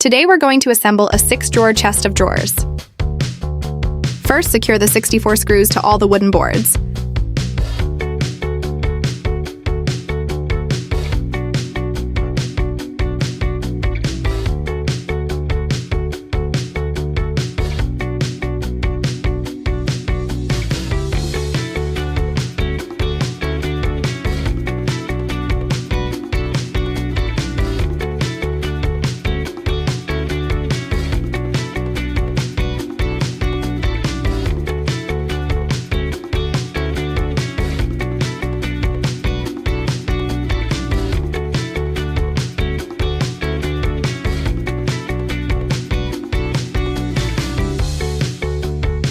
Today we're going to assemble a 6-drawer chest of drawers. First, secure the 64 screws to all the wooden boards.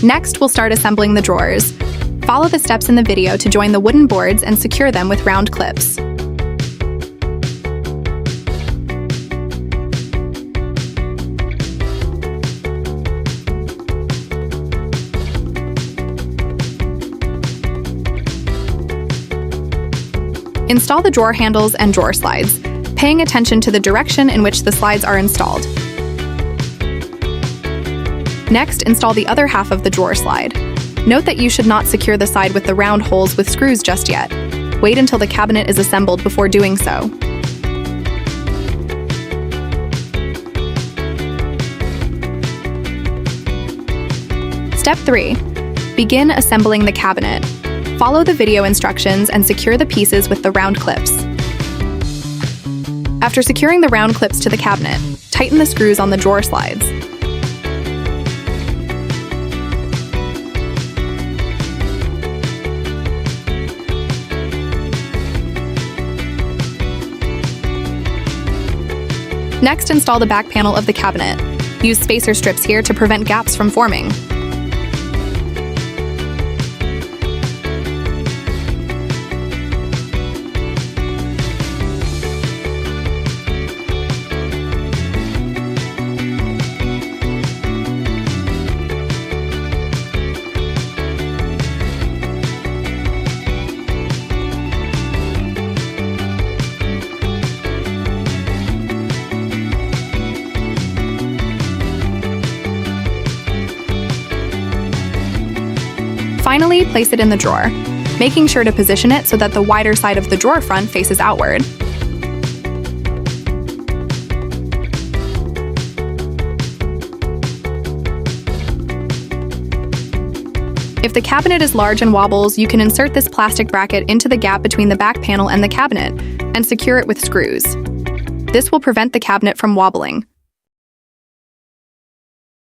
Next, we'll start assembling the drawers. Follow the steps in the video to join the wooden boards and secure them with round clips. Install the drawer handles and drawer slides, paying attention to the direction in which the slides are installed. Next, install the other half of the drawer slide. Note that you should not secure the side with the round holes with screws just yet. Wait until the cabinet is assembled before doing so. Step 3. Begin assembling the cabinet. Follow the video instructions and secure the pieces with the round clips. After securing the round clips to the cabinet, tighten the screws on the drawer slides. Next, install the back panel of the cabinet. Use spacer strips here to prevent gaps from forming. Finally, place it in the drawer, making sure to position it so that the wider side of the drawer front faces outward. If the cabinet is large and wobbles, you can insert this plastic bracket into the gap between the back panel and the cabinet and secure it with screws. This will prevent the cabinet from wobbling.